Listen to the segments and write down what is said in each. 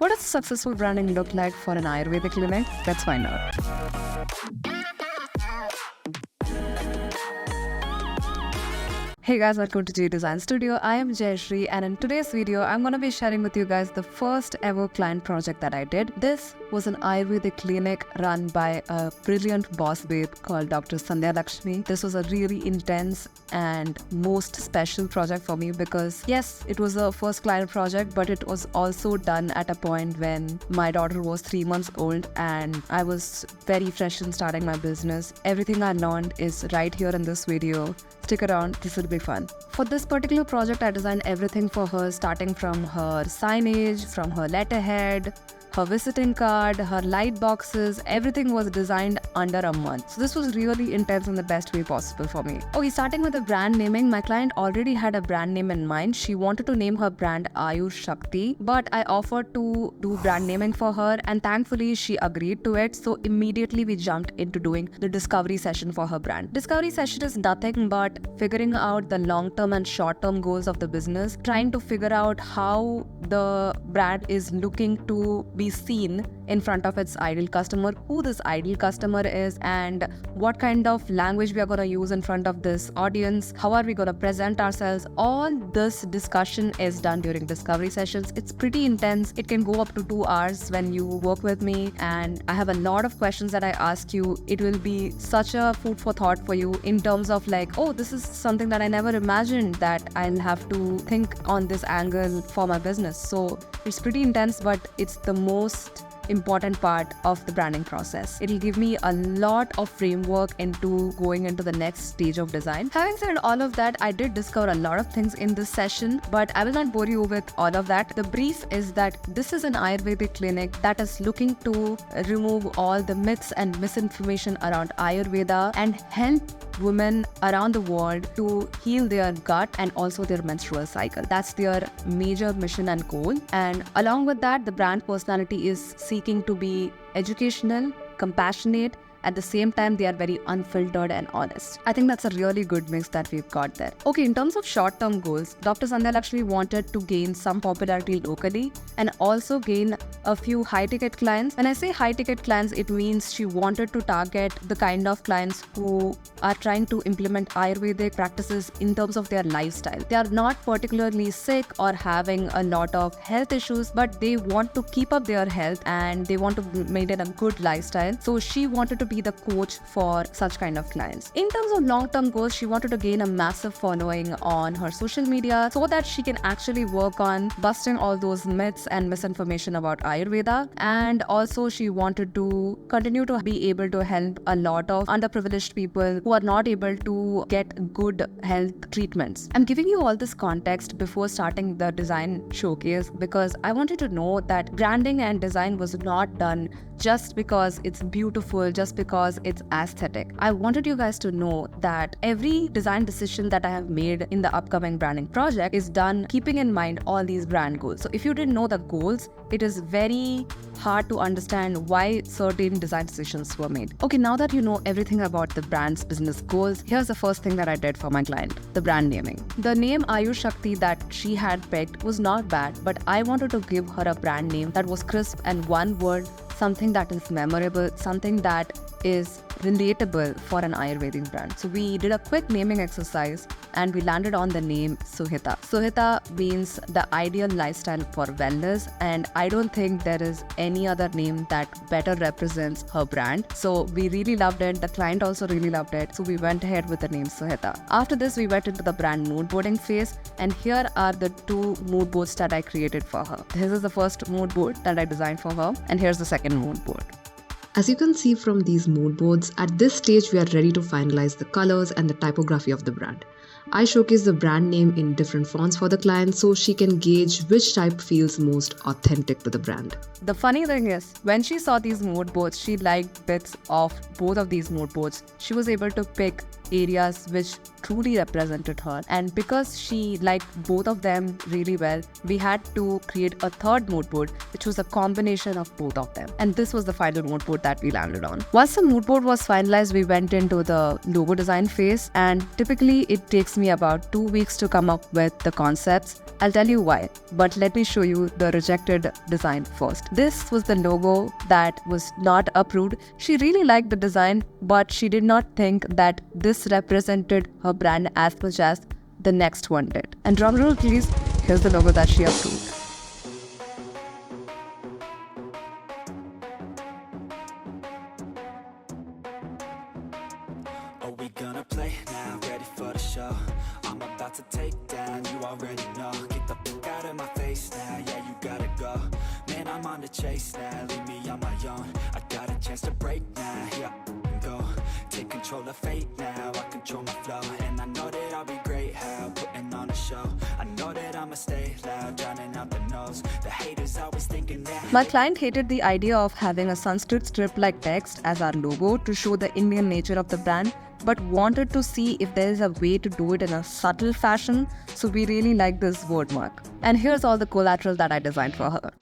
What does successful branding look like for an Ayurveda clinic? Let's find out. Hey guys, welcome to G Design Studio. I am Jayashree, and in today's video, I'm going to be sharing with you guys the first ever client project that I did. This was an Ayurvedic clinic run by a brilliant boss babe called Dr. Sandhya Lakshmi. This was a really intense and most special project for me because yes, it was a first client project, but it was also done at a point when my daughter was 3 months old and I was very fresh in starting my business. Everything I learned is right here in this video. Stick around, this will be fun. For this particular project, I designed everything for her, starting from her signage, from her letterhead, her visiting card, her light boxes. Everything was designed under a month. So this was really intense in the best way possible for me. Okay, starting with the brand naming, my client already had a brand name in mind. She wanted to name her brand Ayush Shakti, but I offered to do brand naming for her and thankfully she agreed to it. So immediately we jumped into doing the discovery session for her brand. Discovery session is nothing but figuring out the long-term and short-term goals of the business, trying to figure out how the brand is looking to be seen in front of its ideal customer, who this ideal customer is, and what kind of language we are going to use in front of this audience, how are we going to present ourselves. All this discussion is done during discovery sessions. It's pretty intense. It can go up to 2 hours when you work with me, and I have a lot of questions that I ask you. It will be such a food for thought for you in terms of like, oh, this is something that I never imagined that I'll have to think on this angle for my business. So it's pretty intense, but it's the most important part of the branding process. It'll give me a lot of framework into going into the next stage of design. Having said all of that, I did discover a lot of things in this session, but I will not bore you with all of that. The brief is that this is an Ayurvedic clinic that is looking to remove all the myths and misinformation around Ayurveda and help women around the world to heal their gut and also their menstrual cycle. That's their major mission and goal. And along with that, the brand personality is seeking to be educational, compassionate. At the same time, they are very unfiltered and honest. I think that's a really good mix that we've got there. Okay, in terms of short-term goals, Dr. Sandhya Lakshmi wanted to gain some popularity locally and also gain a few high-ticket clients. When I say high-ticket clients, it means she wanted to target the kind of clients who are trying to implement Ayurvedic practices in terms of their lifestyle. They are not particularly sick or having a lot of health issues, but they want to keep up their health and they want to maintain a good lifestyle. So she wanted to be the coach for such kind of clients. In terms of long-term goals, she wanted to gain a massive following on her social media so that she can actually work on busting all those myths and misinformation about Ayurveda. And also she wanted to continue to be able to help a lot of underprivileged people who are not able to get good health treatments. I'm giving you all this context before starting the design showcase because I wanted to know that branding and design was not done just because it's beautiful, just because it's aesthetic. I wanted you guys to know that every design decision that I have made in the upcoming branding project is done keeping in mind all these brand goals. So if you didn't know the goals, it is very hard to understand why certain design decisions were made. Okay, now that you know everything about the brand's business goals, here's the first thing that I did for my client, the brand naming. The name Ayush Shakti that she had picked was not bad, but I wanted to give her a brand name that was crisp and one word, something that is memorable, something that is relatable for an Ayurvedic brand. So we did a quick naming exercise and we landed on the name Suhita. Suhita means the ideal lifestyle for wellness, and I don't think there is any other name that better represents her brand. So we really loved it. The client also really loved it. So we went ahead with the name Suhita. After this, we went into the brand mood boarding phase, and here are the 2 mood boards that I created for her. This is the first mood board that I designed for her, and here's the second mood board. As you can see from these mood boards, at this stage we are ready to finalize the colors and the typography of the brand. I showcase the brand name in different fonts for the client so she can gauge which type feels most authentic to the brand. The funny thing is, when she saw these mood boards, she liked bits of both of these mood boards. She was able to pick areas which truly represented her, and because she liked both of them really well, we had to create a third mood board which was a combination of both of them, and this was the final mood board that we landed on. Once the mood board was finalized, we went into the logo design phase, and typically it takes takes me about 2 weeks to come up with the concepts. I'll tell you why, but let me show you the rejected design first. This was the logo that was not approved. She really liked the design, but she did not think that this represented her brand as much as the next one did. And drumroll please, here's the logo that she approved. Oh, we gonna play now, ready for the show. I'm about to take down, you already know. Get the fuck out of my face now, yeah, you gotta go. Man, I'm on the chase now, leave me on my own. I got a chance to break now, yeah, and go. Take control of fate now, I control my flow. And I know that I'll be great, how putting on a show. I know that I'ma stay loud, drowning out the noise. The haters always thinking that My client hated the idea of having a Sanskrit script-like text as our logo to show the Indian nature of the brand, but wanted to see if there is a way to do it in a subtle fashion, so we really like this word mark. And here's all the collateral that I designed for her.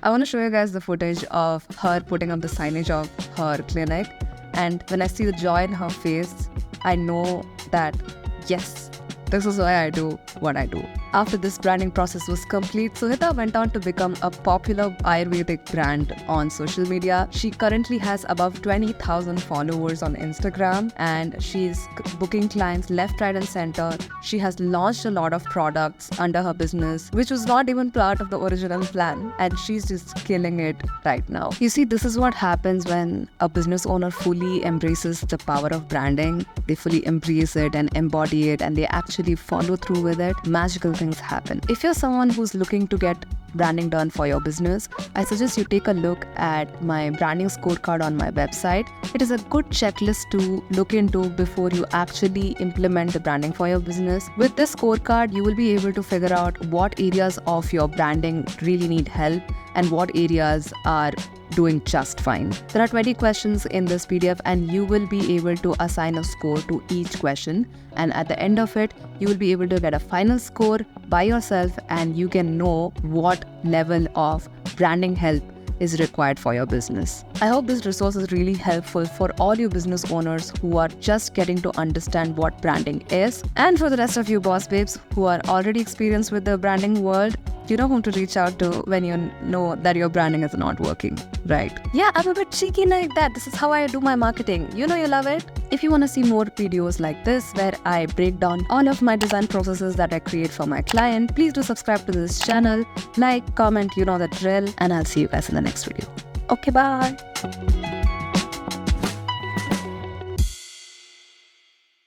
I want to show you guys the footage of her putting up the signage of her clinic, and when I see the joy in her face, I know that yes, this is why I do what I do. After this branding process was complete, Suhita went on to become a popular Ayurvedic brand on social media. She currently has above 20,000 followers on Instagram, and she's booking clients left, right and center. She has launched a lot of products under her business, which was not even part of the original plan, and she's just killing it right now. You see, this is what happens when a business owner fully embraces the power of branding. They fully embrace it and embody it, and they actually follow through with it. Magical things happen. If you're someone who's looking to get branding done for your business, I suggest you take a look at my branding scorecard on my website. It is a good checklist to look into before you actually implement the branding for your business. With this scorecard, you will be able to figure out what areas of your branding really need help and what areas are doing just fine. There are 20 questions in this PDF, and you will be able to assign a score to each question, and at the end of it you will be able to get a final score by yourself, and you can know what level of branding help is required for your business. I hope this resource is really helpful for all you business owners who are just getting to understand what branding is, and for the rest of you boss babes who are already experienced with the branding world. You know whom to reach out to when you know that your branding is not working, right? Yeah, I'm a bit cheeky like that. This is how I do my marketing. You know you love it. If you want to see more videos like this where I break down all of my design processes that I create for my client, please do subscribe to this channel, like, comment, you know the drill, and I'll see you guys in the next video. Okay, bye.